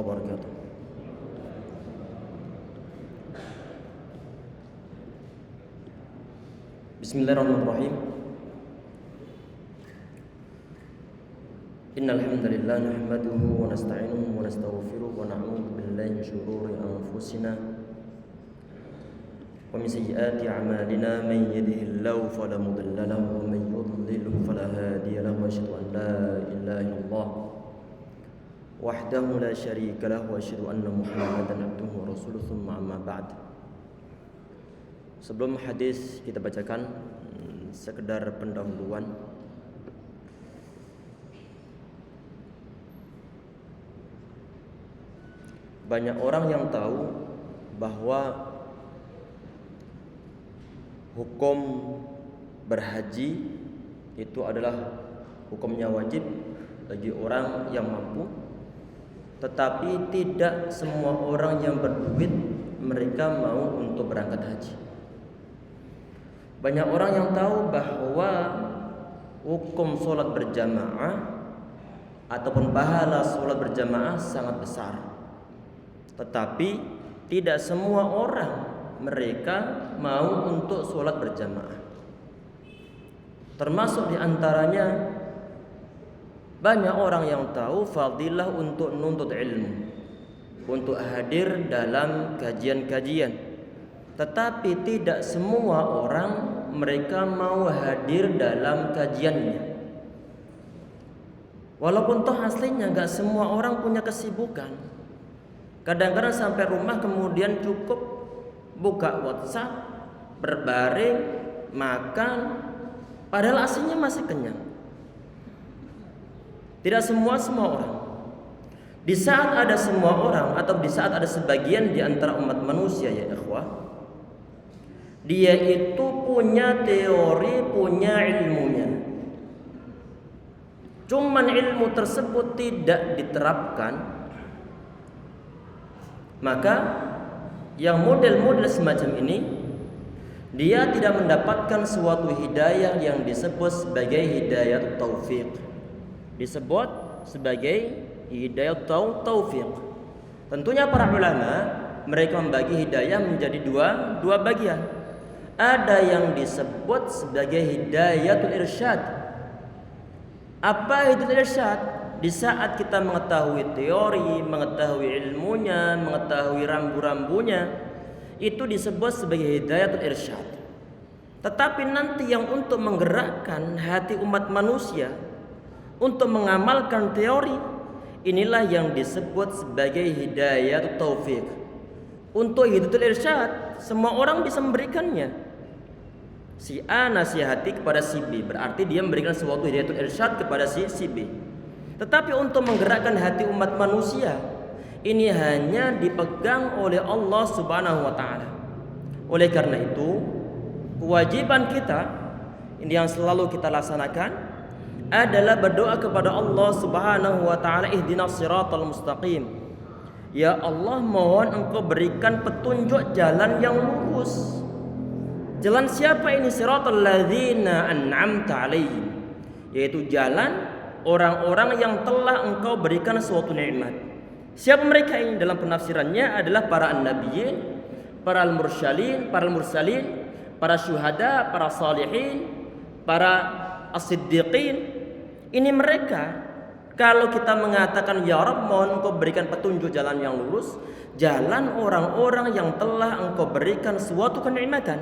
wabarakatuh. Bismillahirrahmanirrahim. Innal hamdalillah nahmaduhu wa nasta'inuhu wa nastaghfiruh wa na'udzu billahi min shururi anfusina wa min sayyiati a'malina man yahdihillahu fala mudilla lahu wa man yudlil fala hadiya lahu wa asyhadu an la ilaha illallah wahdahu la syarika lahu wa asyhadu anna Muhammadan abduhu wa rasuluhu tsumma amma ba'd. Sebelum hadis kita bacakan sekedar pendahuluan. Banyak orang yang tahu bahwa hukum berhaji itu adalah hukumnya wajib bagi orang yang mampu, tetapi tidak semua orang yang berduit mereka mau untuk berangkat haji. Banyak orang yang tahu bahwa hukum sholat berjamaah ataupun pahala sholat berjamaah sangat besar, tetapi tidak semua orang mereka mau untuk sholat berjamaah. Termasuk diantaranya banyak orang yang tahu fadilah untuk nuntut ilmu, untuk hadir dalam kajian-kajian, tetapi tidak semua orang mereka mau hadir dalam kajiannya. Walaupun toh aslinya gak semua orang punya kesibukan. Kadang-kadang sampai rumah kemudian cukup buka WhatsApp, berbaring, makan, padahal aslinya masih kenyang. Tidak semua orang. Di saat ada semua orang atau di saat ada sebagian di antara umat manusia ya ikhwah, dia itu punya teori, punya ilmunya. Cuman ilmu tersebut tidak diterapkan. Maka yang model-model semacam ini dia tidak mendapatkan suatu hidayah yang disebut sebagai hidayah taufik. Disebut sebagai hidayah taufik. Tentunya para ulama mereka membagi hidayah menjadi dua bagian. Ada yang disebut sebagai hidayatul irsyad. Apa itu irsyad? Di saat kita mengetahui teori, mengetahui ilmunya, mengetahui rambu-rambunya, itu disebut sebagai hidayatul irsyad. Tetapi nanti yang untuk menggerakkan hati umat manusia untuk mengamalkan teori, inilah yang disebut sebagai hidayatul taufik. Untuk hidayatul irsyad, semua orang bisa memberikannya. Si A nasihati kepada si B, berarti dia memberikan suatu hidayatul irsyad kepada si B. Tetapi untuk menggerakkan hati umat manusia, ini hanya dipegang oleh Allah Subhanahu wa taala. Oleh karena itu, kewajiban kita ini yang selalu kita laksanakan adalah berdoa kepada Allah Subhanahu wa taala, ihdinas siratal mustaqim. Ya Allah, mohon Engkau berikan petunjuk jalan yang lurus. Jalan siapa ini? Siratal ladzina an'amta alaihim, yaitu jalan orang-orang yang telah Engkau berikan suatu nikmat. Siapa mereka ini? Dalam penafsirannya adalah para an-nabiyyin, para al-mursalin, para syuhada, para salihin, para as-siddiqin. Ini mereka. Kalau kita mengatakan ya Rabb, mohon Engkau berikan petunjuk jalan yang lurus, jalan orang-orang yang telah Engkau berikan suatu kenikmatan.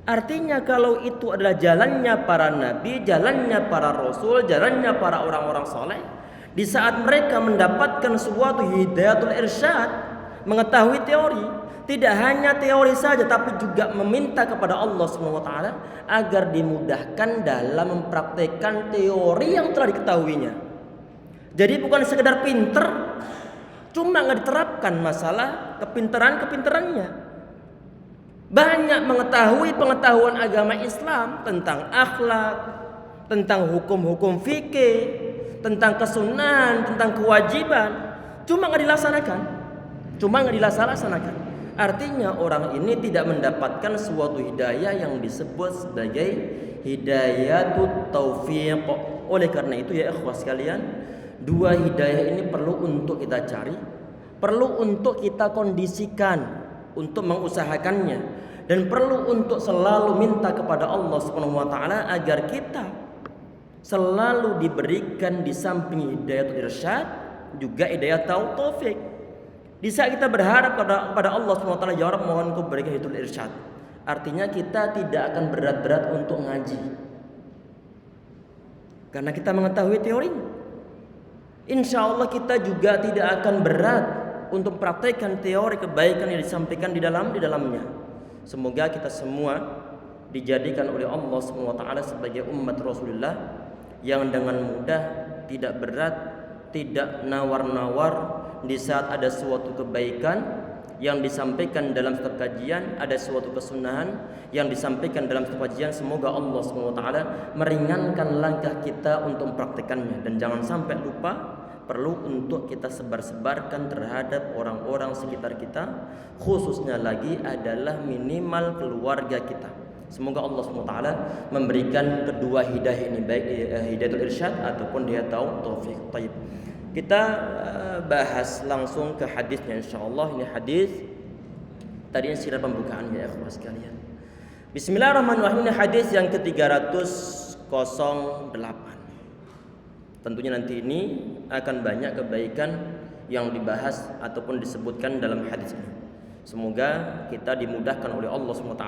Artinya kalau itu adalah jalannya para nabi, jalannya para rasul, jalannya para orang-orang soleh, di saat mereka mendapatkan suatu hidayatul irsyad, mengetahui teori, tidak hanya teori saja tapi juga meminta kepada Allah SWT agar dimudahkan dalam mempraktekkan teori yang telah diketahuinya. Jadi bukan sekedar pinter, cuma nggak diterapkan masalah kepinterannya. Banyak mengetahui pengetahuan agama Islam tentang akhlak, tentang hukum-hukum fikih, tentang kesunahan, tentang kewajiban, cuma nggak dilaksanakan. Artinya orang ini tidak mendapatkan suatu hidayah yang disebut sebagai hidayatut taufiq. Oleh karena itu ya ikhwah sekalian, dua hidayah ini perlu untuk kita cari. perlu untuk kita kondisikan, untuk mengusahakannya, dan perlu untuk selalu minta kepada Allah Subhanahu wa taala agar kita selalu diberikan di samping hidayah irsyad juga hidayah taufik. Di saat kita berharap kepada Allah Subhanahu wa taala, ya Rabb, mohon Kau berikan hidayah irsyad, artinya kita tidak akan berat-berat untuk ngaji karena kita mengetahui teorinya. Insya Allah kita juga tidak akan berat untuk praktekkan teori kebaikan yang disampaikan di dalamnya. Semoga kita semua dijadikan oleh Allah Subhanahu wa taala sebagai umat Rasulullah yang dengan mudah, tidak berat, tidak nawar-nawar di saat ada suatu kebaikan yang disampaikan dalam setiap kajian, ada suatu kesunahan yang disampaikan dalam setiap kajian. Semoga Allah Subhanahu wa taala meringankan langkah kita untuk mempraktekannya, dan jangan sampai lupa perlu untuk kita sebar-sebarkan terhadap orang-orang sekitar kita, khususnya lagi adalah minimal keluarga kita. Semoga Allah SWT memberikan kedua hidayah ini, baik hidayatul irsyad ataupun hidayah taufik. Baik. Kita bahas langsung ke hadisnya insyaallah. Ini hadis tadi sirah pembukaan ya ikhwah sekalian. Bismillahirrahmanirrahim. Ini hadis yang ke-308. Tentunya nanti ini akan banyak kebaikan yang dibahas ataupun disebutkan dalam hadis ini. Semoga kita dimudahkan oleh Allah SWT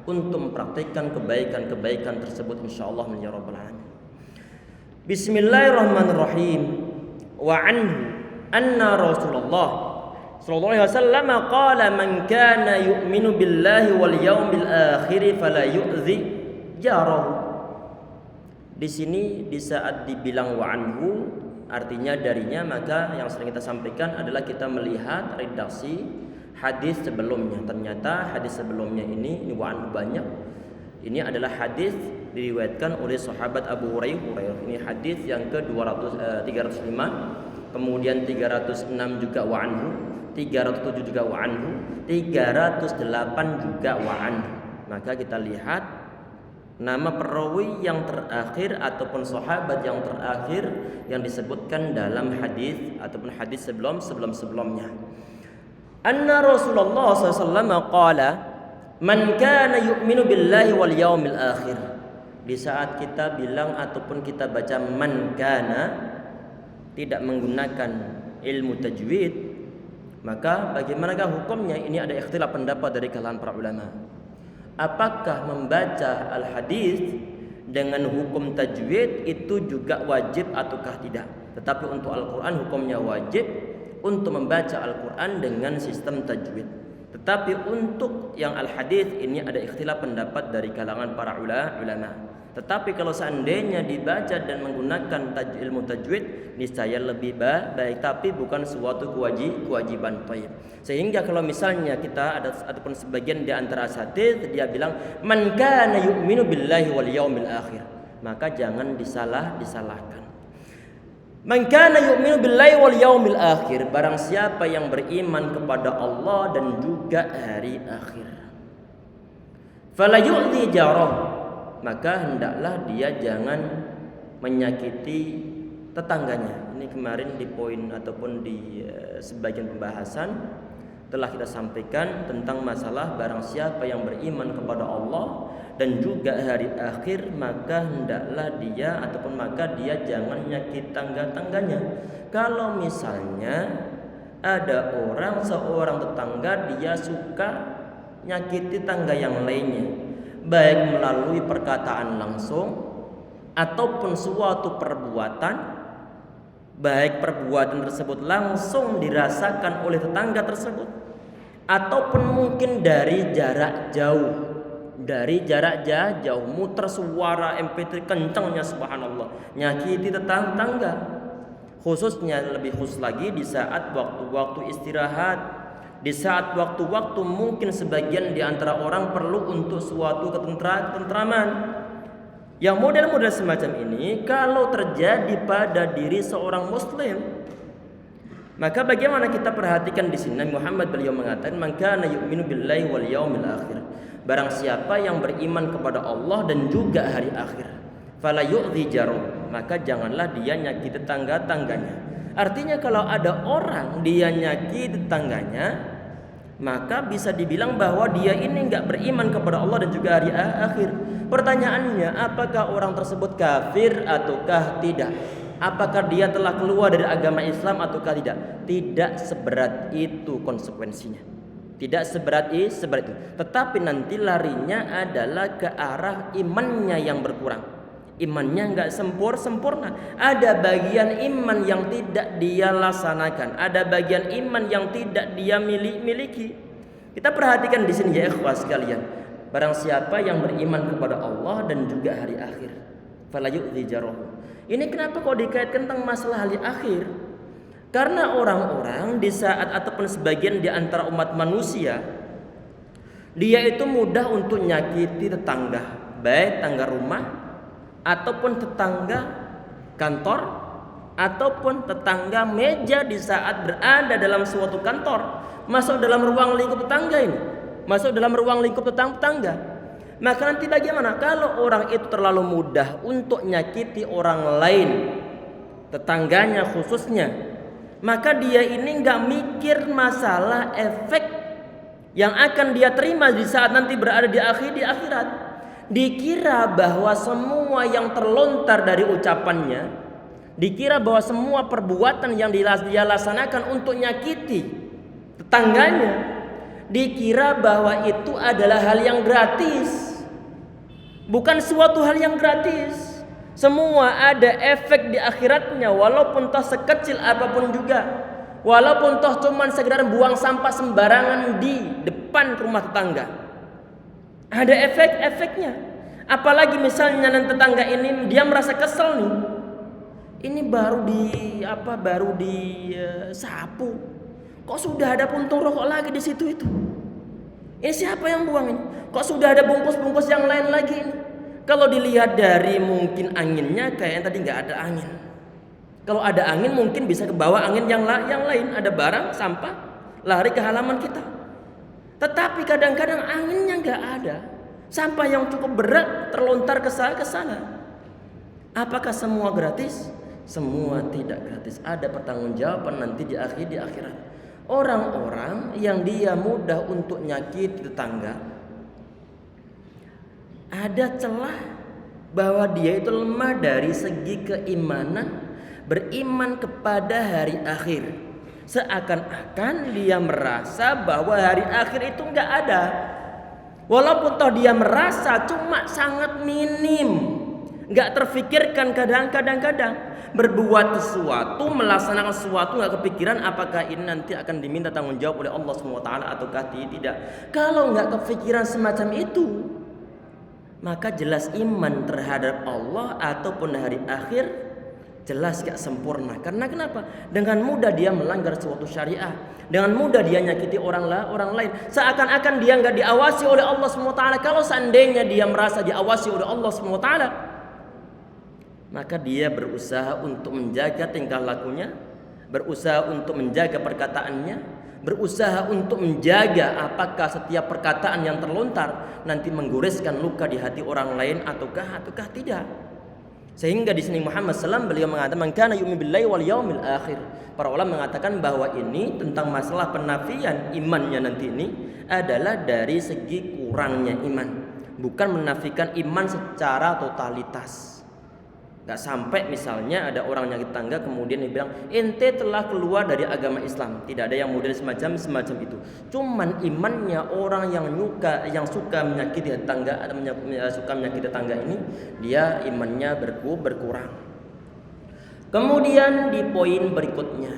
untuk mempraktikkan kebaikan-kebaikan tersebut insyaallah ya rabbal alamin. Bismillahirrahmanirrahim. Wa anhu anna Rasulullah sallallahu alaihi wasallam qala man kana yu'minu billahi wal yawmil akhir fala yu'dhi jarahu. Di sini di saat dibilang wa anhu artinya darinya, maka yang sering kita sampaikan adalah kita melihat redaksi hadis sebelumnya. Ternyata hadis sebelumnya ini wa anhu banyak. Ini adalah hadis diriwayatkan oleh sahabat Abu Hurairah. Ini hadis yang ke-305, kemudian 306 juga wa anhu, 307 juga wa anhu, 308 juga wa anhu. Maka kita lihat nama perawi yang terakhir ataupun sahabat yang terakhir yang disebutkan dalam hadis ataupun hadis sebelumnya. Anna Rasulullah SAW qala man kana yu'minu billahi wal yawmil akhir. Di saat kita bilang ataupun kita baca man kana tidak menggunakan ilmu tajwid, maka bagaimanakah hukumnya? Ini ada ikhtilaf pendapat dari kalangan para ulama. Apakah membaca al-hadis dengan hukum tajwid itu juga wajib ataukah tidak? Tetapi untuk Al-Quran hukumnya wajib untuk membaca Al-Quran dengan sistem tajwid. Tetapi untuk yang al-hadis ini ada ikhtilaf pendapat dari kalangan para ulama. Tetapi kalau seandainya dibaca dan menggunakan ilmu tajwid, niscaya lebih baik, tapi bukan suatu kewajiban. Sehingga kalau misalnya kita ada ataupun sebagian di antara asatidz dia bilang man kana yu'minu billahi wal yaumil akhir, maka jangan disalahkan. Man kana yu'minu billahi wal yaumil akhir, barang siapa yang beriman kepada Allah dan juga hari akhir, fala yu'dhi jarah, maka hendaklah dia jangan menyakiti tetangganya. Ini kemarin di poin ataupun di sebagian pembahasan telah kita sampaikan tentang masalah barang siapa yang beriman kepada Allah dan juga hari akhir, maka hendaklah dia ataupun maka dia jangan menyakiti tangga-tangganya. Kalau misalnya ada seorang tetangga dia suka nyakiti tangga yang lainnya, baik melalui perkataan langsung ataupun suatu perbuatan, baik perbuatan tersebut langsung dirasakan oleh tetangga tersebut ataupun mungkin dari jarak jauh, muter suara MP3 kencangnya subhanallah, nyakiti tetangga. Khususnya lebih khusus lagi di saat waktu-waktu istirahat, di saat waktu-waktu mungkin sebagian di antara orang perlu untuk suatu ketentraman. Yang model-model semacam ini kalau terjadi pada diri seorang muslim, maka bagaimana kita perhatikan di sini? Muhammad beliau mengatakan man kana yu'minu billahi wal yaumil akhir, barang siapa yang beriman kepada Allah dan juga hari akhir, fala yu'dhi jarum, maka janganlah dia nyakiti tangganya. Artinya kalau ada orang dia nyakiti tetangganya, maka bisa dibilang bahwa dia ini nggak beriman kepada Allah dan juga hari akhir. Pertanyaannya, apakah orang tersebut kafir ataukah tidak? Apakah dia telah keluar dari agama Islam ataukah tidak? Tidak seberat itu konsekuensinya. Tidak seberat itu. Tetapi nanti larinya adalah ke arah imannya yang berkurang. Imannya nggak sempurna. Ada bagian iman yang tidak dia laksanakan. Ada bagian iman yang tidak dia miliki. Kita perhatikan di sini ya ikhwah sekalian. Barang siapa yang beriman kepada Allah dan juga hari akhir, fala yu'dzi jarahu. Ini kenapa kok dikaitkan tentang masalah hari akhir? Karena orang-orang di saat ataupun sebagian di antara umat manusia, dia itu mudah untuk nyakiti tetangga, baik tetangga rumah ataupun tetangga kantor ataupun tetangga meja di saat berada dalam suatu kantor, masuk dalam ruang lingkup tetangga ini, masuk dalam ruang lingkup tetangga. Maka nanti bagaimana kalau orang itu terlalu mudah untuk nyakiti orang lain, tetangganya khususnya, maka dia ini nggak mikir masalah efek yang akan dia terima di saat nanti berada di akhirat. Dikira bahwa semua yang terlontar dari ucapannya, dikira bahwa semua perbuatan yang dia laksanakan untuk nyakiti tetangganya, dikira bahwa itu adalah hal yang gratis. Bukan suatu hal yang gratis. Semua ada efek di akhiratnya, walaupun toh sekecil apapun juga. Walaupun toh cuman sekedar buang sampah sembarangan di depan rumah tetangga, ada efek-efeknya. Apalagi misalnya nanti tetangga ini dia merasa kesel nih. Ini baru sapu. Kok sudah ada puntung rokok lagi di situ itu? Ini siapa yang buang ini? Kok sudah ada bungkus-bungkus yang lain lagi ini? Kalau dilihat dari mungkin anginnya kayaknya tadi nggak ada angin. Kalau ada angin mungkin bisa ke bawah angin yang lain. Ada barang sampah lari ke halaman kita. Tetapi kadang-kadang anginnya nggak ada. Sampah yang cukup berat terlontar ke sana. Apakah semua gratis? Semua tidak gratis. Ada pertanggungjawaban nanti di akhirat. Orang-orang yang dia mudah untuk nyakiti tetangga, ada celah bahwa dia itu lemah dari segi keimanan, beriman kepada hari akhir. Seakan-akan dia merasa bahwa hari akhir itu nggak ada. Walaupun toh dia merasa cuma sangat minim, nggak terfikirkan kadang-kadang berbuat sesuatu, melaksanakan sesuatu nggak kepikiran apakah ini nanti akan diminta tanggung jawab oleh Allah SWT ataukah tidak. Kalau nggak kepikiran semacam itu, maka jelas iman terhadap Allah ataupun hari akhir jelas gak sempurna. Karena kenapa? Dengan mudah dia melanggar suatu syariah, dengan mudah dia nyakiti orang lain. Seakan-akan dia nggak diawasi oleh Allah SWT. Kalau seandainya dia merasa diawasi oleh Allah SWT, maka dia berusaha untuk menjaga tingkah lakunya, berusaha untuk menjaga perkataannya, berusaha untuk menjaga apakah setiap perkataan yang terlontar nanti menggoreskan luka di hati orang lain ataukah tidak. Sehingga di sini Muhammad SAW beliau mengatakan man kana yu'minu billahi wal yaumil akhir. Para ulama mengatakan bahwa ini tentang masalah penafian imannya nanti ini adalah dari segi kurangnya iman, bukan menafikan iman secara totalitas. Gak sampai misalnya ada orang nyakit tangga kemudian dia bilang ente telah keluar dari agama Islam. Tidak ada yang model semacam itu. Cuman imannya orang yang suka menyakiti tetangga atau suka menyakiti tetangga ini, dia imannya berkurang. Kemudian di poin berikutnya,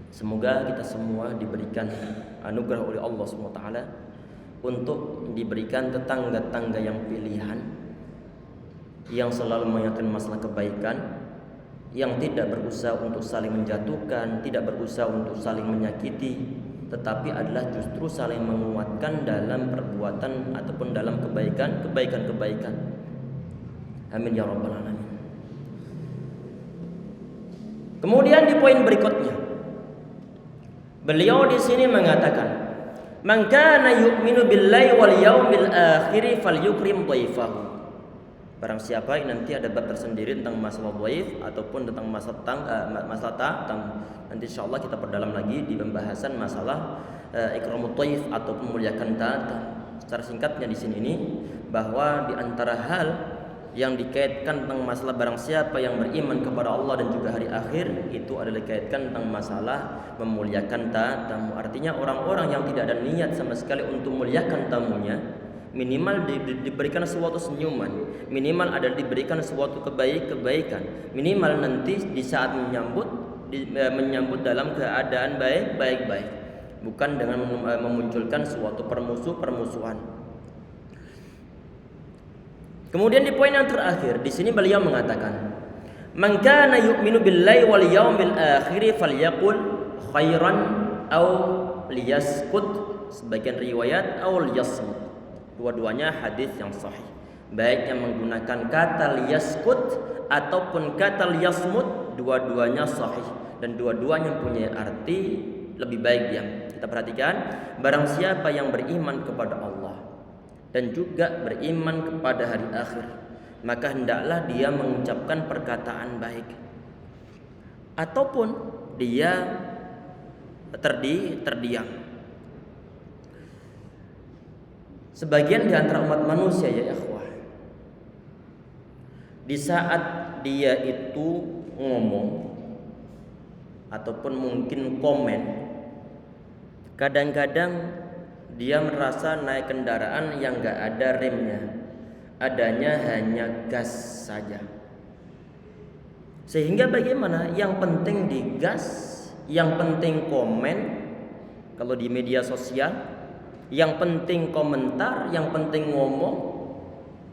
semoga kita semua diberikan anugerah oleh Allah SWT untuk diberikan tetangga-tetangga yang pilihan, yang selalu mengingatkan masalah kebaikan, yang tidak berusaha untuk saling menjatuhkan, tidak berusaha untuk saling menyakiti, tetapi adalah justru saling menguatkan dalam perbuatan ataupun dalam kebaikan. Amin ya rabbal alamin. Kemudian di poin berikutnya, beliau di sini mengatakan, "Man kana yu'minu billahi wal yaumil akhir falyukrim dhaifahu." Barang siapa yang nanti ada bab tersendiri tentang masalah dhaif ataupun tentang masalah nanti insyaallah kita perdalam lagi di pembahasan masalah ikramut dhaif atau memuliakan tamu. Secara singkatnya di sini ini bahwa di antara hal yang dikaitkan tentang masalah barang siapa yang beriman kepada Allah dan juga hari akhir itu adalah dikaitkan tentang masalah memuliakan tamu. Artinya orang-orang yang tidak ada niat sama sekali untuk memuliakan tamunya, minimal diberikan suatu senyuman, minimal ada diberikan suatu kebaikan, minimal nanti di saat menyambut dalam keadaan baik, bukan dengan memunculkan suatu permusuhan. Kemudian di poin yang terakhir di sini beliau mengatakan, "Man kana yu'minu billahi wal yaumil akhir falyaqul khairan aw liyaskut." Sebagian riwayat aw liyasmut. Dua-duanya hadis yang sahih. Baik yang menggunakan kata liyaskut ataupun kata liyasmut, dua-duanya sahih dan dua-duanya punya arti lebih baik diam. Kita perhatikan, barang siapa yang beriman kepada Allah dan juga beriman kepada hari akhir, maka hendaklah dia mengucapkan perkataan baik ataupun dia terdiam. Sebagian di antara umat manusia ya ikhwah, di saat dia itu ngomong ataupun mungkin komen, kadang-kadang dia merasa naik kendaraan yang gak ada remnya, adanya hanya gas saja. Sehingga bagaimana? Yang penting digas, yang penting komen kalau di media sosial, yang penting komentar, yang penting ngomong,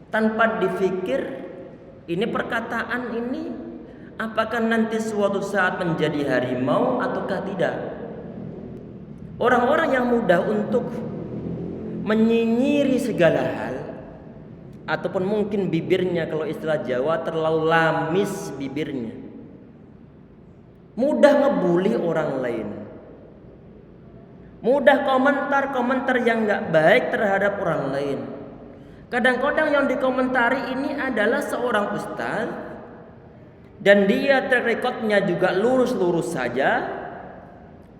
tanpa dipikir ini perkataan ini apakah nanti suatu saat menjadi harimau ataukah tidak. Orang-orang yang mudah untuk menyinyiri segala hal, ataupun mungkin bibirnya kalau istilah Jawa terlalu lamis bibirnya, mudah ngebully orang lain, mudah komentar yang gak baik terhadap orang lain. Kadang-kadang yang dikomentari ini adalah seorang ustaz dan dia track recordnya juga lurus-lurus saja,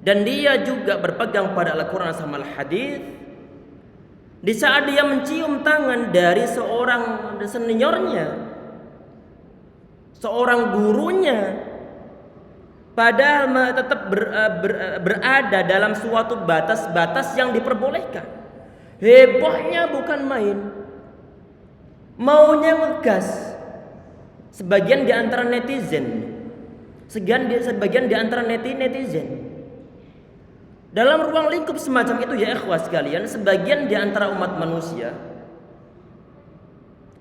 dan dia juga berpegang pada Al-Quran sama Al-Hadis. Di saat dia mencium tangan dari seorang seniornya, seorang gurunya, padahal tetap berada dalam suatu batas-batas yang diperbolehkan, hebohnya bukan main, maunya ngegas. Sebagian di antara netizen, sebagian di antara netizen dalam ruang lingkup semacam itu ya ikhwah sekalian, sebagian di antara umat manusia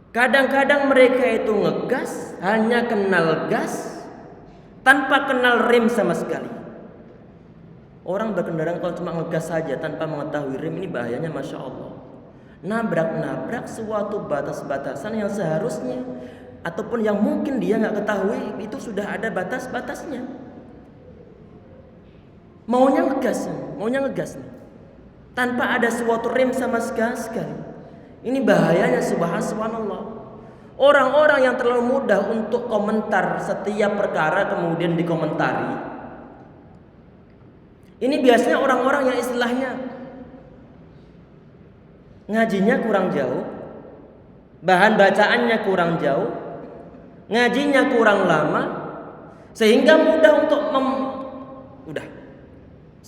kadang-kadang mereka itu ngegas, hanya kenal gas tanpa kenal rem sama sekali. Orang berkendaraan kalau cuma ngegas saja tanpa mengetahui rem, ini bahayanya Masya Allah. Nabrak suatu batas-batasan yang seharusnya ataupun yang mungkin dia nggak ketahui itu sudah ada batas-batasnya. Maunya ngegas tanpa ada suatu rem sama sekali. Ini bahayanya subhanallah. Orang-orang yang terlalu mudah untuk komentar setiap perkara kemudian dikomentari, ini biasanya orang-orang yang istilahnya ngajinya kurang jauh, bahan bacaannya kurang jauh, ngajinya kurang lama, sehingga mudah untuk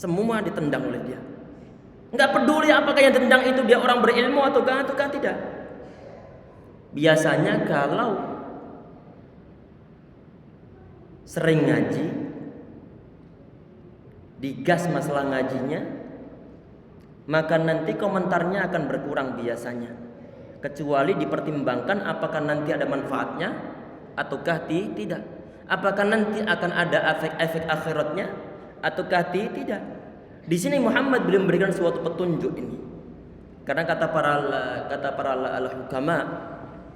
semua ditendang oleh dia. Enggak peduli apakah yang tendang itu dia orang berilmu ataukah tidak. Biasanya kalau sering ngaji, digas masalah ngajinya, maka nanti komentarnya akan berkurang biasanya. Kecuali dipertimbangkan apakah nanti ada manfaatnya ataukah tidak. Apakah nanti akan ada efek-efek akhiratnya ataukah tidak. Di sini Muhammad belum memberikan suatu petunjuk ini. Karena kata para al-hukama,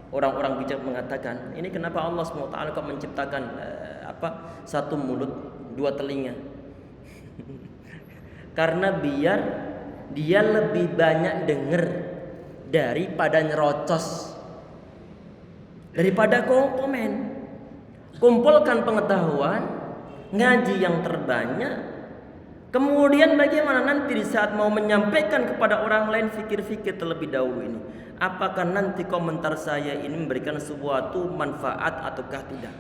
orang-orang bijak mengatakan, ini kenapa Allah SWT kok menciptakan satu mulut, dua telinga? Karena biar dia lebih banyak dengar daripada nyerocos. daripada komen. Kumpulkan pengetahuan, ngaji yang terbanyak. Kemudian bagaimana nanti di saat mau menyampaikan kepada orang lain, fikir-fikir terlebih dahulu ini. Apakah nanti komentar saya ini memberikan suatu manfaat ataukah tidak?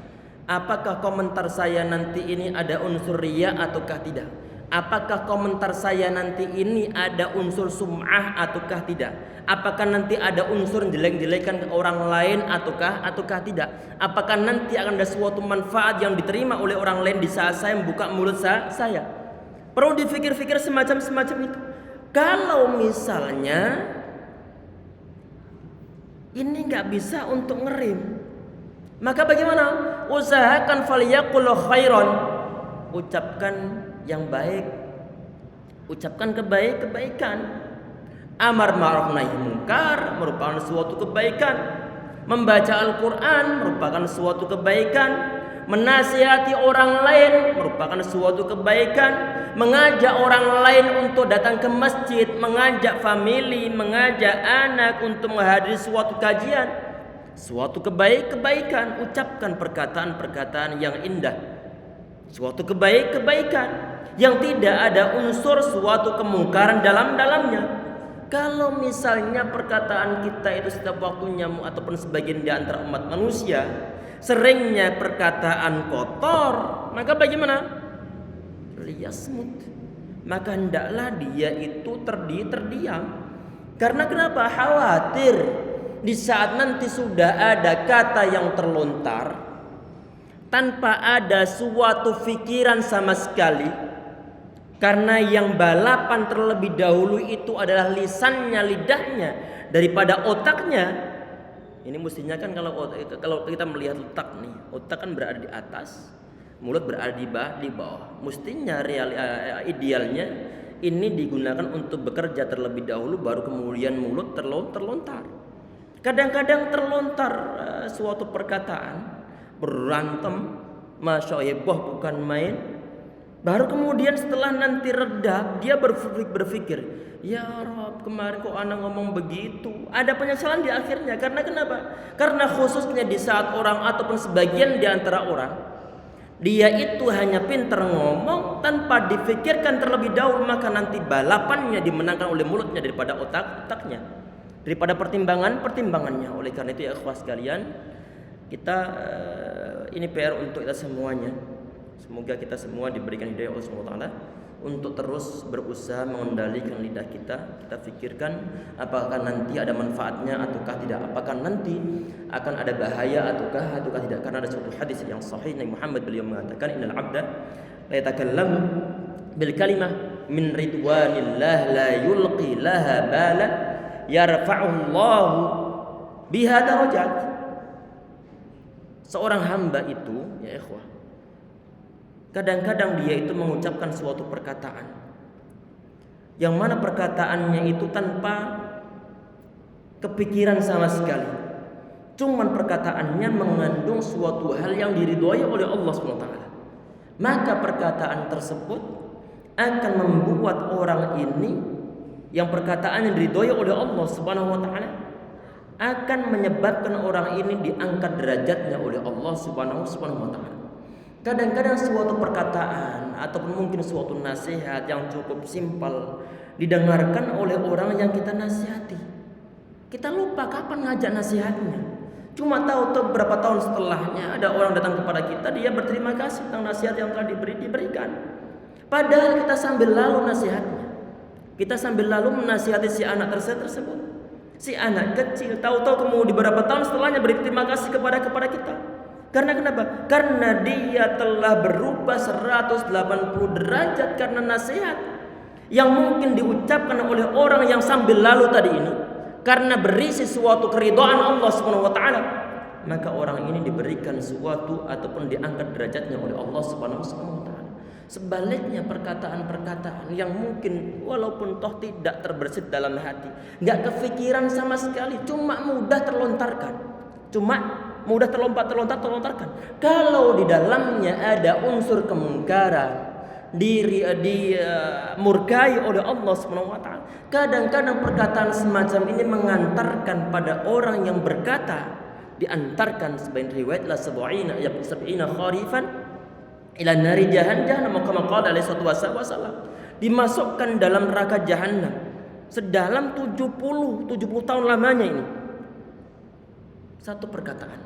Apakah komentar saya nanti ini ada unsur riya ataukah tidak? Apakah komentar saya nanti ini ada unsur sum'ah ataukah tidak? Apakah nanti ada unsur jelek-jelekan ke orang lain ataukah tidak? Apakah nanti akan ada suatu manfaat yang diterima oleh orang lain di saat saya membuka mulut saya? Perlu dipikir-pikir semacam itu. Kalau misalnya ini nggak bisa untuk ngerim, maka bagaimana? Usahakan faliyaqul khairan. Ucapkan yang baik, ucapkan kebaikan. Amar ma'ruf nahi munkar merupakan suatu kebaikan. Membaca Al-Quran merupakan suatu kebaikan. Menasihati orang lain merupakan suatu kebaikan. Mengajak orang lain untuk datang ke masjid, mengajak famili, mengajak anak untuk menghadiri suatu kajian, suatu kebaikan. Ucapkan perkataan-perkataan yang indah, suatu kebaikan yang tidak ada unsur suatu kemungkaran dalamnya. Kalau misalnya perkataan kita itu setiap waktunya ataupun sebagian di antara umat manusia seringnya perkataan kotor, maka bagaimana? Liyasmut. Maka hendaklah dia itu terdiam. Karena kenapa? Khawatir di saat nanti sudah ada kata yang terlontar tanpa ada suatu pikiran sama sekali. Karena yang balapan terlebih dahulu itu adalah lisannya, lidahnya daripada otaknya. Ini mestinya kan kalau kita melihat otak nih, otak kan berada di atas, mulut berada di bawah. Mestinya idealnya ini digunakan untuk bekerja terlebih dahulu, baru kemudian mulut terlontar. Kadang-kadang terlontar suatu perkataan, berantem, masya Allah bukan main. Baru kemudian setelah nanti reda, dia berpikir, ya Rob, kemarin kok anak ngomong begitu. Ada penyesalan di akhirnya. Karena kenapa? Karena khususnya di saat orang ataupun sebagian di antara orang, dia itu hanya pintar ngomong tanpa difikirkan terlebih dahulu, maka nanti balapannya dimenangkan oleh mulutnya daripada otaknya, daripada pertimbangannya. Oleh karena itu ya ikhwas sekalian, kita ini PR untuk kita semuanya. Semoga kita semua diberikan hidayah Allah SWT untuk terus berusaha mengendalikan lidah kita. Kita pikirkan apakah nanti ada manfaatnya ataukah tidak, apakah nanti akan ada bahaya ataukah tidak. Karena ada suatu hadis yang sahih Nabi Muhammad beliau mengatakan, innal abda la yatakallamu bil kalimah min ridwanillah la yulqi laha balan yarfa'u Allah biha darajat. Seorang hamba itu ya ikhwah, kadang-kadang dia itu mengucapkan suatu perkataan yang mana perkataannya itu tanpa kepikiran sama sekali. Cuman perkataannya mengandung suatu hal yang diridhoi oleh Allah SWT. Maka perkataan tersebut akan membuat orang ini yang perkataan yang diridhoi oleh Allah SWT akan menyebabkan orang ini diangkat derajatnya oleh Allah SWT. Kadang-kadang suatu perkataan ataupun mungkin suatu nasihat yang cukup simpel didengarkan oleh orang yang kita nasihati. Kita lupa kapan ngajak nasihatnya. Cuma tahu berapa tahun setelahnya ada orang datang kepada kita, dia berterima kasih tentang nasihat yang telah diberikan. Padahal kita sambil lalu nasihatnya. Kita sambil lalu menasihati si anak tersebut. Si anak kecil tahu-tahu kemudian beberapa tahun setelahnya berterima kasih kepada kita. Karena kenapa? Karena dia telah berubah 180 derajat karena nasihat yang mungkin diucapkan oleh orang yang sambil lalu tadi ini, karena berisi suatu keridhaan Allah Subhanahu wa taala, maka orang ini diberikan suatu ataupun diangkat derajatnya oleh Allah Subhanahu wa taala. Sebaliknya perkataan-perkataan yang mungkin walaupun toh tidak terbersit dalam hati, enggak kepikiran sama sekali, cuma mudah terlontarkan. Mudah terlontarkan. Kalau di dalamnya ada unsur kemungkaran, murkai oleh Allah SWT. Kadang-kadang perkataan semacam ini mengantarkan pada orang yang berkata diantarkan sebagian riwayat la sab'ina kharifan ila nari jahannam, kama qala alaihi wasallam, dimasukkan dalam neraka jahanam sedalam 70 tahun lamanya ini. Satu perkataan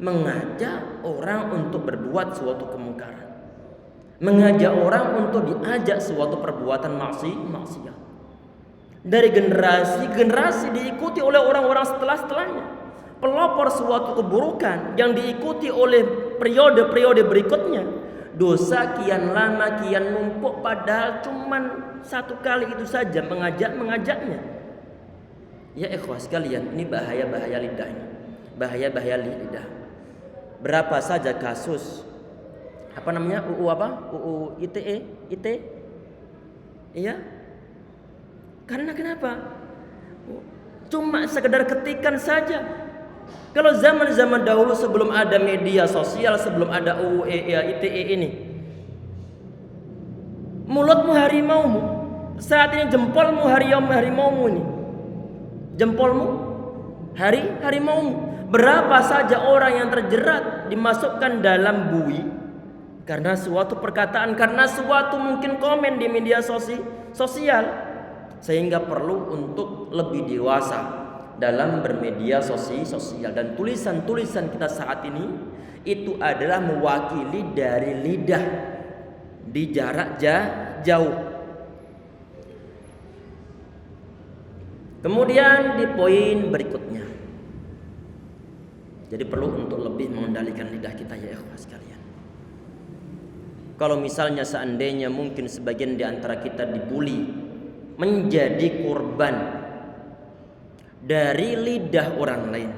mengajak orang untuk berbuat suatu kemungkaran, mengajak orang untuk diajak suatu perbuatan maksiat. Dari generasi ke generasi diikuti oleh orang-orang setelahnya, pelopor suatu keburukan yang diikuti oleh periode-periode berikutnya. Dosa kian lama kian numpuk, padahal cuman satu kali itu saja mengajaknya. Ya ikhwas sekalian, ini bahaya lidah ini. Bahaya lidah. Berapa saja kasus UU ITE? Iya. Karena kenapa? Cuma sekedar ketikan saja. Kalau zaman-zaman dahulu sebelum ada media sosial, sebelum ada UU ITE ini, mulutmu harimaumu, saat ini jempolmu harimaumu ini. Jempolmu harimaumu. Berapa saja orang yang terjerat dimasukkan dalam bui karena suatu perkataan, karena suatu mungkin komen di media sosial. Sehingga perlu untuk lebih dewasa dalam bermedia sosial. Dan tulisan-tulisan kita saat ini itu adalah mewakili dari lidah di jarak jauh. Kemudian di poin berikutnya, jadi perlu untuk lebih mengendalikan lidah kita ya ikhwas sekalian. Kalau misalnya seandainya mungkin sebagian di antara kita dibuli, menjadi korban dari lidah orang lain,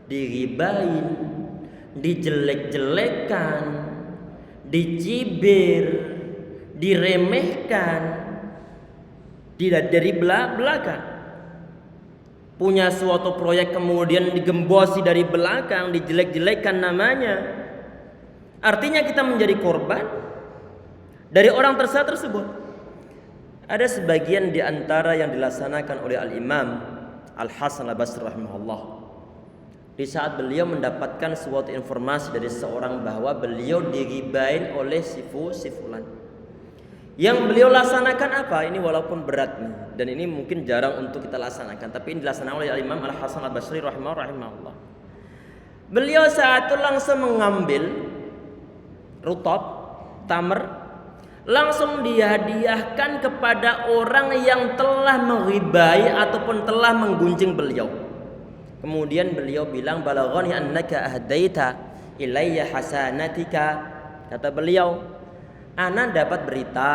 diribain, dijelek-jelekan, dicibir, diremehkan, dari belakang. Punya suatu proyek kemudian digembosi dari belakang, dijelek-jelekan namanya. Artinya kita menjadi korban dari orang tersebut. Ada sebagian di antara yang dilaksanakan oleh Al-Imam Al-Hasan Al-Basri rahimahullah. Di saat beliau mendapatkan suatu informasi dari seorang bahwa beliau diribain oleh si fulan. Yang beliau laksanakan apa? Ini walaupun berat nih, dan ini mungkin jarang untuk kita laksanakan, tapi ini dilaksanakan oleh Al-Imam Al-Hasan Al-Basri rahimahullah. Beliau saat itu langsung mengambil rutab, tamr, langsung dihadiahkan kepada orang yang telah menghibai ataupun telah menggunjing beliau. Kemudian beliau bilang, balaghani annaka ahdaita ilayya hasanatika. Kata beliau, ana dapat berita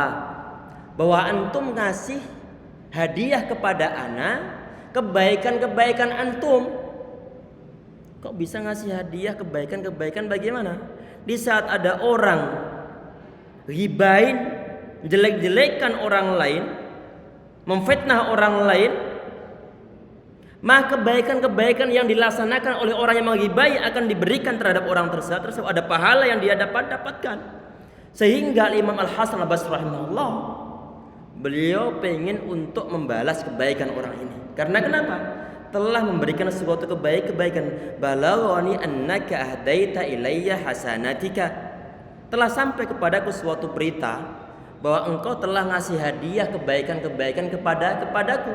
bahwa antum ngasih hadiah kepada ana kebaikan-kebaikan antum. Kok bisa ngasih hadiah kebaikan-kebaikan bagaimana? Di saat ada orang ribain, jelek-jelekan orang lain, memfitnah orang lain, maka kebaikan-kebaikan yang dilaksanakan oleh orang yang menghibai akan diberikan terhadap orang tersebut. Ada pahala yang dia dapatkan. Sehingga Imam Al-Hasan Al-Basri rahimahullah, beliau pengen untuk membalas kebaikan orang ini. Karena kenapa? Telah memberikan suatu kebaikan. Balaghani annaka ahdaita ilayya hasanatika. Telah sampai kepadaku suatu berita bahwa engkau telah ngasih hadiah kebaikan-kebaikan kepadaku.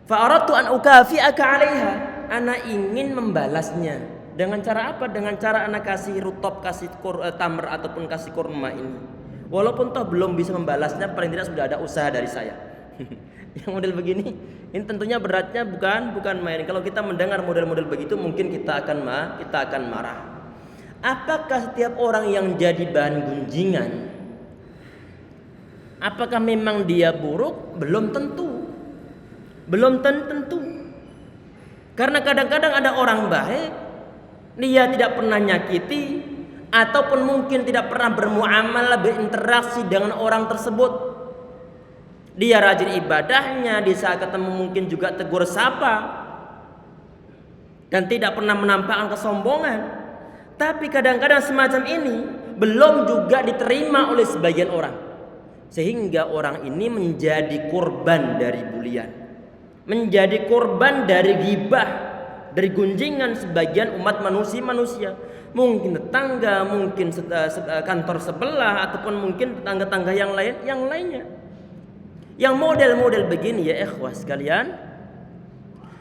Fa aradtu an ukafi'aka 'alaiha. Ana ingin membalasnya. Dengan cara apa? Dengan cara ana kasih rutab, kasih tamr ataupun kasih kurma ini. Walaupun toh belum bisa membalasnya, paling tidak sudah ada usaha dari saya. Yang model begini, ini tentunya beratnya bukan main. Kalau kita mendengar model-model begitu, mungkin kita akan marah. Apakah setiap orang yang jadi bahan gunjingan, apakah memang dia buruk? Belum tentu. Karena kadang-kadang ada orang baik, dia tidak pernah nyakiti, ataupun mungkin tidak pernah bermuamalah, berinteraksi dengan orang tersebut. Dia rajin ibadahnya, di saat ketemu mungkin juga tegur sapa, dan tidak pernah menampakkan kesombongan. Tapi kadang-kadang semacam ini belum juga diterima oleh sebagian orang, sehingga orang ini menjadi korban dari bulian, menjadi korban dari ghibah, dari gunjingan sebagian umat manusia. Mungkin tetangga, mungkin kantor sebelah, ataupun mungkin tetangga-tangga yang lainnya. Yang model-model begini ya ikhwah sekalian,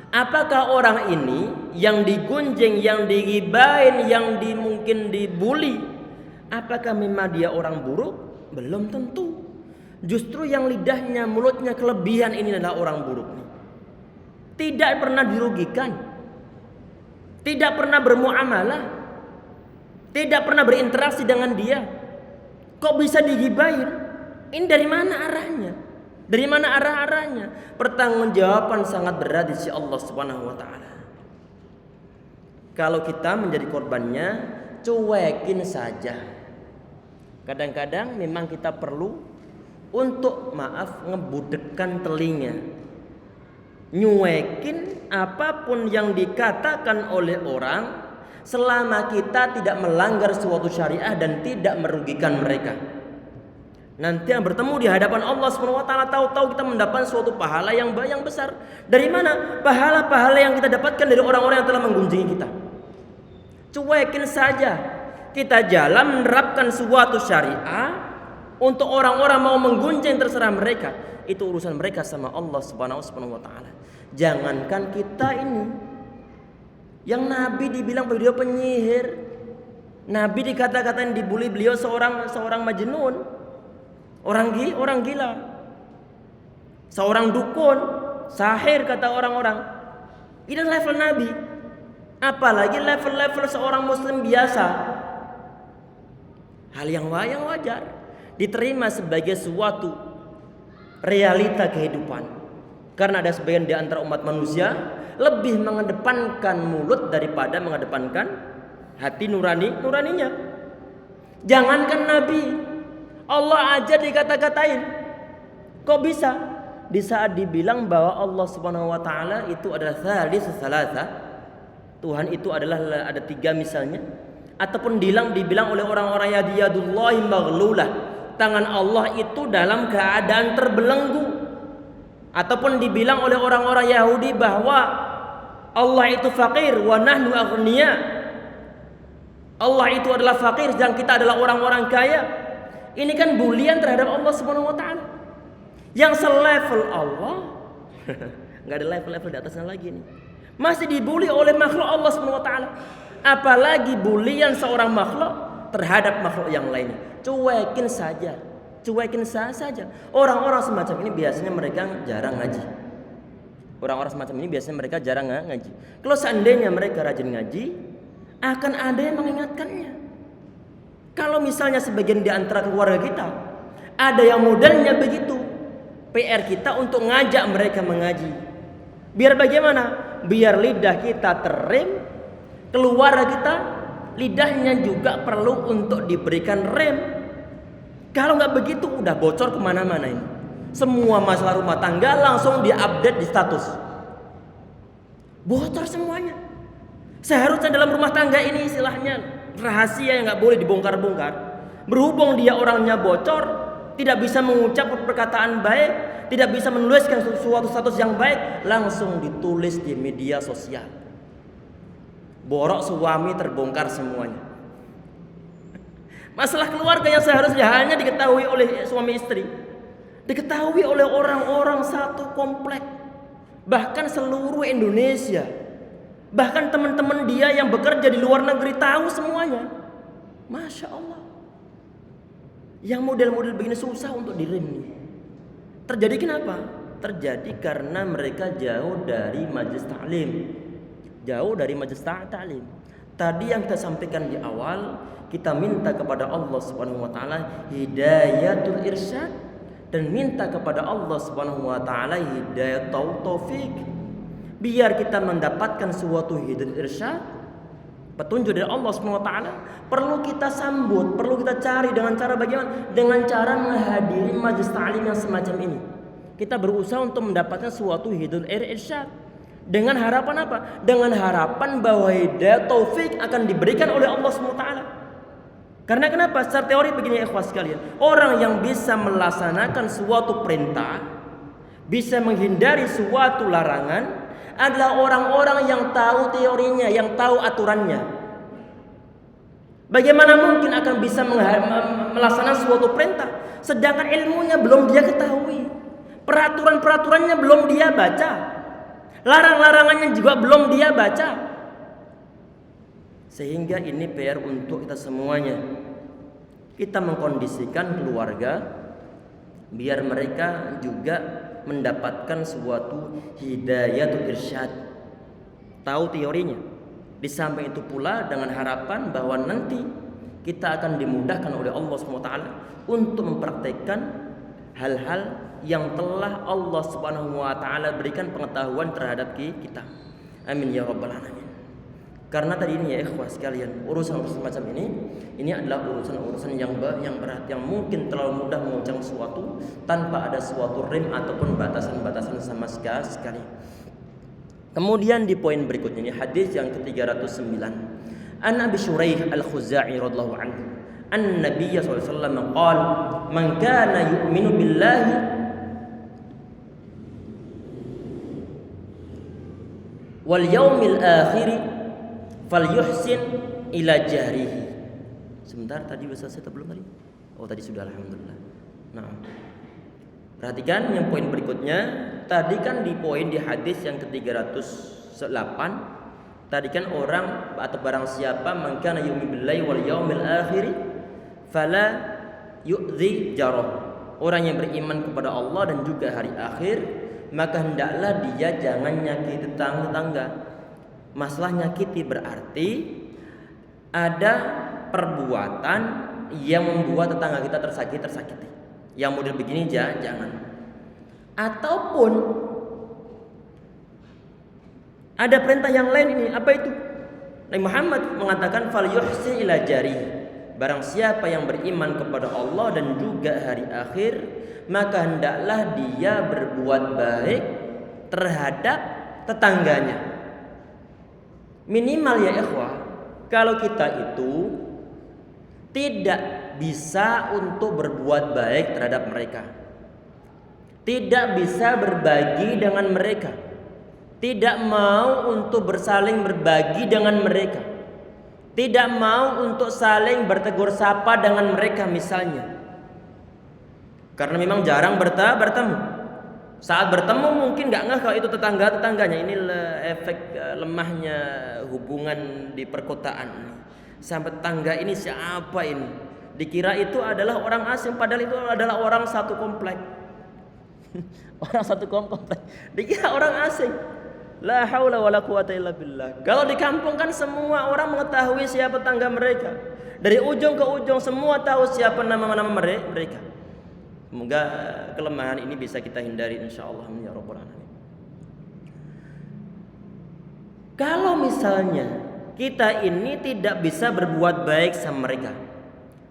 apakah orang ini yang digunjing, yang dighibahin, yang mungkin dibully, apakah memang dia orang buruk? Belum tentu. Justru yang lidahnya, mulutnya kelebihan ini adalah orang buruk. Tidak pernah dirugikan, tidak pernah bermuamalah, tidak pernah berinteraksi dengan dia, kok bisa dighibahin? Ini dari mana arahnya? Dari mana arahnya? Pertanggungjawaban sangat berat di sisi Allah Subhanahu wa taala. Kalau kita menjadi korbannya, cuekin saja. Kadang-kadang memang kita perlu untuk ngebudekkan telinga, nyuekin apapun yang dikatakan oleh orang, selama kita tidak melanggar suatu syariah dan tidak merugikan mereka. Nanti yang bertemu di hadapan Allah Subhanahu wa taala, tahu-tahu kita mendapat suatu pahala yang besar. Dari mana? Pahala-pahala yang kita dapatkan dari orang-orang yang telah menggunjingi kita. Cuekin saja. Kita jalan menerapkan suatu syariah, untuk orang-orang mau menggunjing terserah mereka. Itu urusan mereka sama Allah Subhanahu wa taala. Jangankan kita ini, yang Nabi dibilang beliau penyihir, Nabi dikata-katain dibully beliau seorang majnun, orang gila, seorang dukun, sahir kata orang-orang. Ini level Nabi. Apalagi level seorang muslim biasa. Hal yang wajar, diterima sebagai suatu realita kehidupan. Karena ada sebagian di antara umat manusia lebih mengedepankan mulut daripada mengedepankan hati nuraninya. Jangankan Nabi, Allah aja dikata-katain. Kok bisa? Di saat dibilang bahwa Allah Subhanahu wa taala itu adalah tsalitsu tsalatsa, Tuhan itu adalah ada 3 misalnya, ataupun dibilang oleh orang-orang yadullahi maghlulah, tangan Allah itu dalam keadaan terbelenggu, ataupun dibilang oleh orang-orang Yahudi bahwa Allah itu fakir wa nahnu aghnia, Allah itu adalah fakir dan kita adalah orang-orang kaya. Ini kan bulian terhadap Allah Subhanahu wa taala. Yang selevel Allah enggak ada level-level di atasnya lagi nih. Masih dibully oleh makhluk Allah Subhanahu wa taala. Apalagi bulian seorang makhluk terhadap makhluk yang lainnya. Cuekin saja. Orang-orang semacam ini biasanya mereka jarang ngaji. Kalau seandainya mereka rajin ngaji, akan ada yang mengingatkannya. Kalau misalnya sebagian di antara keluarga kita ada yang modelnya begitu, PR kita untuk ngajak mereka mengaji. Biar bagaimana? Biar lidah kita terrem, keluarga kita lidahnya juga perlu untuk diberikan rem. Kalau nggak begitu udah bocor kemana-mana ini. Semua masalah rumah tangga langsung diupdate di status. Bocor semuanya. Seharusnya dalam rumah tangga ini istilahnya rahasia yang nggak boleh dibongkar-bongkar. Berhubung dia orangnya bocor, tidak bisa mengucap perkataan baik, tidak bisa menuliskan suatu status yang baik, langsung ditulis di media sosial. Borok suami terbongkar semuanya. Masalah keluarga yang seharusnya hanya diketahui oleh suami istri, diketahui oleh orang-orang satu komplek, bahkan seluruh Indonesia, bahkan teman-teman dia yang bekerja di luar negeri tahu semuanya. Masya Allah. Yang model-model begini susah untuk direm nih. Terjadi kenapa? Terjadi karena mereka jauh dari majelis ta'lim. Tadi yang kita sampaikan di awal, kita minta kepada Allah Subhanahu wa taala hidayatul irsyad dan minta kepada Allah Subhanahu wa taala hidayat taufik. Biar kita mendapatkan suatu hidayat irsyad, petunjuk dari Allah Subhanahu wa taala, perlu kita sambut, perlu kita cari dengan cara bagaimana? Dengan cara menghadiri majelis ta'lim yang semacam ini. Kita berusaha untuk mendapatkan suatu hidayat irsyad. Dengan harapan apa? Dengan harapan bahwa hidayah taufik akan diberikan oleh Allah Subhanahu wa taala. Karena kenapa? Secara teori begini ya ikhwas sekalian, orang yang bisa melaksanakan suatu perintah, bisa menghindari suatu larangan adalah orang-orang yang tahu teorinya, yang tahu aturannya. Bagaimana mungkin akan bisa melaksanakan suatu perintah sedangkan ilmunya belum dia ketahui, peraturan-peraturannya belum dia baca, larang-larangannya juga belum dia baca. Sehingga ini PR untuk kita semuanya. Kita mengkondisikan keluarga biar mereka juga mendapatkan suatu hidayatul irsyad, tahu teorinya. Di samping itu pula dengan harapan bahwa nanti kita akan dimudahkan oleh Allah SWT untuk mempraktekkan hal-hal yang telah Allah SWT berikan pengetahuan terhadap kita. Amin ya rabbal alamin. Karena tadi ini ya ikhwah sekalian, urusan-urusan macam ini adalah urusan-urusan yang berat, yang mungkin terlalu mudah mengucapkan sesuatu tanpa ada suatu rem ataupun batasan-batasan sama sekali. Kemudian di poin berikutnya ini hadis yang ke-309. An Abi Shuraih Al-Khuzai radhiyallahu anhu, an-nabiy sallallahu alaihi wasallam qala, "Man kana yu'minu billahi wal yaumil akhir falyuhsin ila jarihi." Sebentar, tadi sudah selesai atau belum tadi? Oh, tadi sudah, alhamdulillah. Nah, perhatikan yang poin berikutnya. Tadi kan di poin di hadis yang ke-308, tadi kan orang atau barang siapa man kana yu'minu billahi wal yaumil akhir fala yu'dzi jarah. Orang yang beriman kepada Allah dan juga hari akhir, maka hendaklah dia jangan nyakiti tetangga. Masalah nyakiti berarti ada perbuatan yang membuat tetangga kita tersakiti. Yang model begini jangan. Ataupun ada perintah yang lain ini, apa itu? Nabi Muhammad mengatakan fal yuhsin ila jari. Barang siapa yang beriman kepada Allah dan juga hari akhir, maka hendaklah dia berbuat baik terhadap tetangganya. Minimal ya ikhwah, kalau kita itu tidak bisa untuk berbuat baik terhadap mereka, tidak bisa berbagi dengan mereka, tidak mau untuk bersaling berbagi dengan mereka, tidak mau untuk saling bertegur sapa dengan mereka misalnya, karena memang jarang bertemu. Saat bertemu mungkin nggak ngeh kalau itu tetangganya. Ini efek lemahnya hubungan di perkotaan. Sampai tetangga ini siapa ini? Dikira itu adalah orang asing, padahal itu adalah orang satu komplek. Orang satu komplek. Dikira orang asing. La haula wala quwata illa billah. Kalau di kampung kan semua orang mengetahui siapa tetangga mereka. Dari ujung ke ujung semua tahu siapa nama-nama mereka. Semoga kelemahan ini bisa kita hindari insyaallah ya rabbal alamin. Kalau misalnya kita ini tidak bisa berbuat baik sama mereka,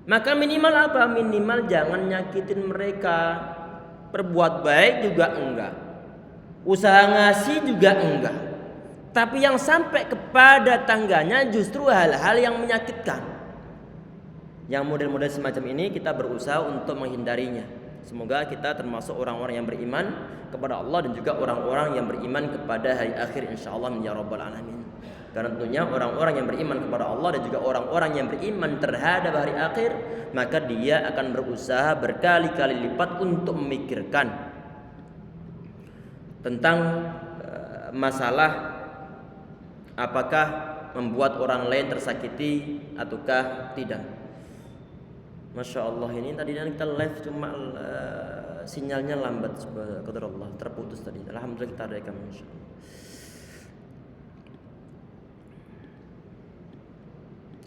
maka minimal apa? Minimal jangan nyakitin mereka. Berbuat baik juga enggak, usaha ngasih juga enggak. Tapi yang sampai kepada tangganya justru hal-hal yang menyakitkan. Yang model-model semacam ini kita berusaha untuk menghindarinya. Semoga kita termasuk orang-orang yang beriman kepada Allah dan juga orang-orang yang beriman kepada hari akhir insyaallah ya rabbal alamin. Karena tentunya orang-orang yang beriman kepada Allah dan juga orang-orang yang beriman terhadap hari akhir, maka dia akan berusaha berkali-kali lipat untuk memikirkan tentang masalah apakah membuat orang lain tersakiti ataukah tidak. Masya Allah, ini tadi kita live cuma sinyalnya lambat, qadarullah, terputus tadi. Alhamdulillah kita rekam insyaallah.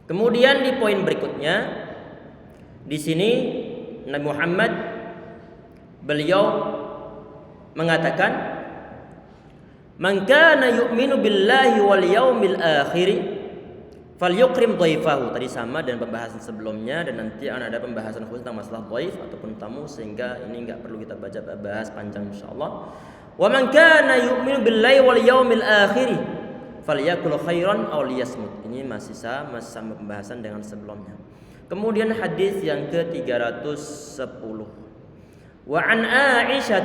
Kemudian di poin berikutnya di sini Nabi Muhammad beliau mengatakan man kana yu'minu billahi wal yaumil akhir falyukrim dhaifahu. Tadi sama dengan pembahasan sebelumnya dan nanti akan ada pembahasan khusus tentang masalah dhaif ataupun tamu, sehingga ini enggak perlu kita bahas panjang insyaallah. Wa man kana yu'minu billahi wal yaumil akhir falyakul khairan aw liyasmut. Ini masih sama pembahasan dengan sebelumnya. Kemudian hadis yang ke-310. Wa an Aisyah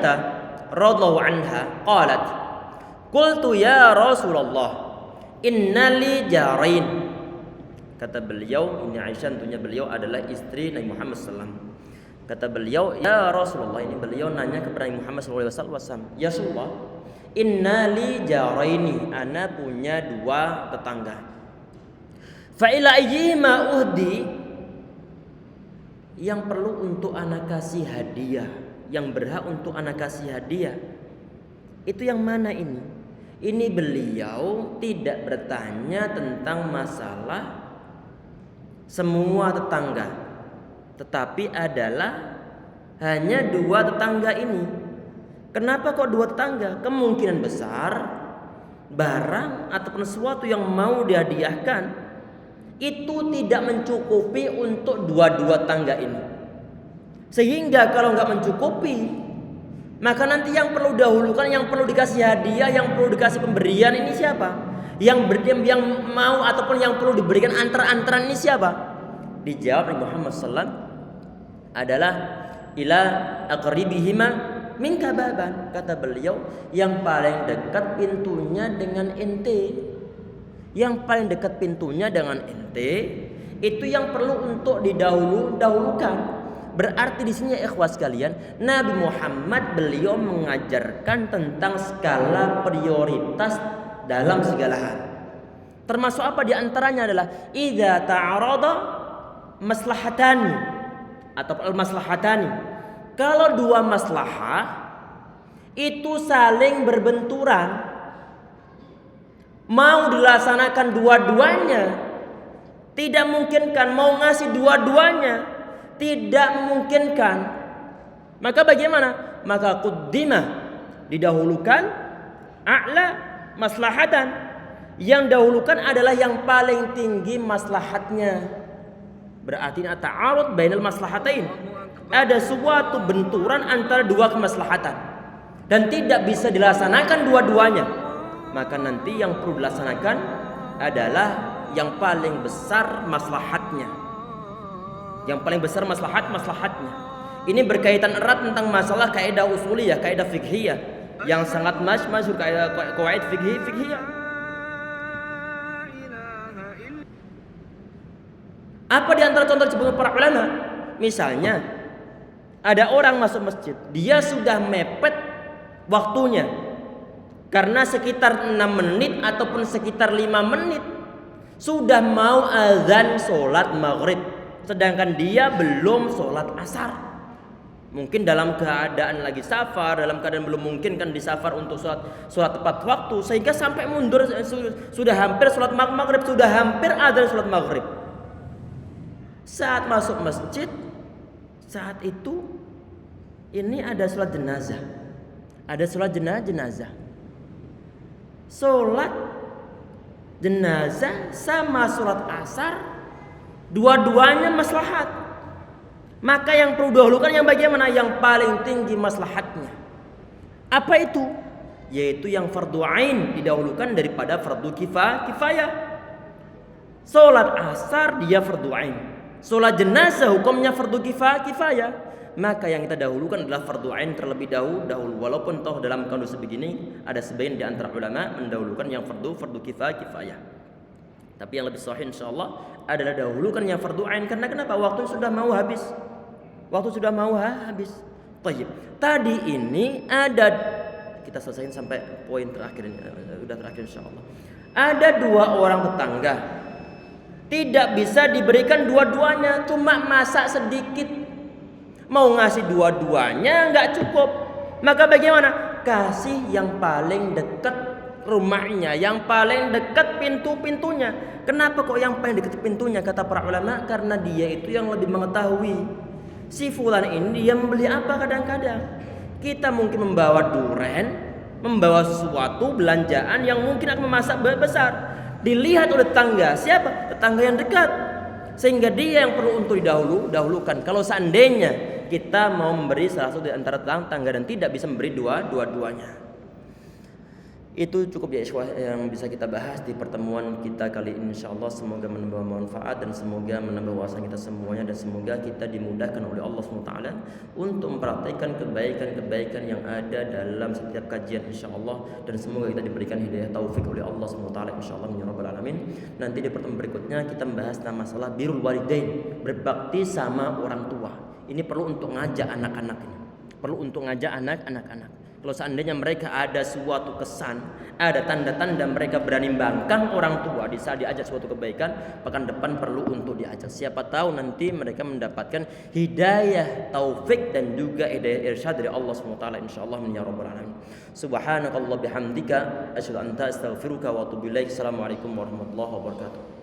radhiyallahu anha qalat qultu ya Rasulullah innali jarain. Kata beliau, ini Aisyah tentunya beliau adalah istri Nabi Muhammad SAW. Kata beliau, ya Rasulullah, ini beliau nanya kepada Nabi Muhammad SAW, ya Rasulullah, innali jaraini, ana punya dua tetangga. Fa ila ayyima uhdi, yang perlu untuk anak kasih hadiah, yang berhak untuk anak kasih hadiah, itu yang mana ini? Ini beliau tidak bertanya tentang masalah semua tetangga, tetapi adalah hanya dua tetangga ini. Kenapa kok dua tetangga? Kemungkinan besar barang ataupun sesuatu yang mau dihadiahkan itu tidak mencukupi untuk dua-dua tangga ini. Sehingga kalau nggak mencukupi, maka nanti yang perlu dahulukan, yang perlu dikasih hadiah, yang perlu dikasih pemberian ini siapa? Yang mau ataupun yang perlu diberikan antara-antaran ini siapa? Dijawab Nabi Muhammad SAW adalah ila aqribihima minka baban. Kata beliau, yang paling dekat pintunya dengan ente. Yang paling dekat pintunya dengan ente itu yang perlu untuk didahulukan. Berarti di sini ya ikhwas sekalian, Nabi Muhammad beliau mengajarkan tentang skala prioritas dalam segala hal. Termasuk apa di antaranya adalah idza ta'arada maslahatani atau al-maslahatani. Kalau dua maslahah itu saling berbenturan, mau dilaksanakan dua-duanya, tidak mungkinkan, mau ngasih dua-duanya, tidak memungkinkan. Maka bagaimana? Maka quddimah, didahulukan a'la maslahatan, yang dahulukan adalah yang paling tinggi maslahatnya. Berarti ta'arud bainal maslahatain, ada suatu benturan antara dua kemaslahatan dan tidak bisa dilaksanakan dua-duanya, maka nanti yang perlu dilaksanakan adalah yang paling besar maslahatnya. Yang paling besar maslahatnya. Ini berkaitan erat tentang masalah kaidah usuliyah, kaidah fiqhiyah yang sangat masyhur, kaidah qawaid fiqhiyah. Apa di antara contoh disebut para ulama? Misalnya ada orang masuk masjid, dia sudah mepet waktunya karena sekitar 6 menit ataupun sekitar 5 menit sudah mau azan sholat maghrib, sedangkan dia belum sholat asar. Mungkin dalam keadaan lagi safar, dalam keadaan belum mungkin kan di safar untuk sholat tepat waktu, sehingga sampai mundur, sudah hampir sholat maghrib, sudah hampir azan sholat maghrib. Saat masuk masjid, saat itu ini ada sholat jenazah, ada sholat jenazah. Sholat jenazah sama sholat asar, dua-duanya maslahat. Maka yang perlu dahulukan yang bagaimana? Yang paling tinggi maslahatnya. Apa itu? Yaitu yang fardu ain didahulukan daripada fardu kifayah. Sholat asar dia fardu ain, sholat jenazah hukumnya fardu kifayah. Maka yang kita dahulukan adalah fardu ain terlebih dahulu. Walaupun toh dalam kondisi begini ada sebagian di antara ulama mendahulukan yang fardu kifayah. Tapi yang lebih sahih insyaallah adalah dahulukan yang fardu ain. Karena kenapa? Waktu sudah mau habis. Baik. Tadi ini ada, kita selesaikan sampai poin terakhir ini, sudah terakhir insyaallah. Ada dua orang tetangga, tidak bisa diberikan dua-duanya, cuma masak sedikit. Mau ngasih dua-duanya nggak cukup. Maka bagaimana? Kasih yang paling dekat rumahnya, yang paling dekat pintunya. Kenapa kok yang paling dekat pintunya? Kata para ulama, karena dia itu yang lebih mengetahui. Si fulan ini dia membeli apa kadang-kadang. Kita mungkin membawa duren, membawa sesuatu belanjaan yang mungkin akan memasak besar. Dilihat oleh tetangga, siapa? Tetangga yang dekat. Sehingga dia yang perlu untuk didahulukan. Kalau seandainya kita mau memberi salah satu di antara tetangga dan tidak bisa memberi dua-duanya. Itu cukup ya ikhwah yang bisa kita bahas di pertemuan kita kali ini, insyaallah. Semoga menambah manfaat dan semoga menambah wawasan kita semuanya, dan semoga kita dimudahkan oleh Allah SWT untuk mempraktikkan kebaikan-kebaikan yang ada dalam setiap kajian, insyaallah. Dan semoga kita diberikan hidayah taufik oleh Allah SWT, insyaallah ya rabbal alamin. Nanti di pertemuan berikutnya kita membahas tentang masalah birrul walidain, berbakti sama orang tua. Ini perlu untuk ngajak anak-anak ini. Perlu untuk ngajak anak-anak. Kalau seandainya mereka ada suatu kesan, ada tanda-tanda mereka berani bangkang orang tua di saat diajak suatu kebaikan, pekan depan perlu untuk diajak. Siapa tahu nanti mereka mendapatkan hidayah taufik dan juga hidayah irsyad dari Allah SWT, insyaallah ya rabbal alamin. Subhanakallah bihamdika asyhadu an la ilaha illa anta astaghfiruka wa atubu ilaik. Assalamualaikum warahmatullahi wabarakatuh.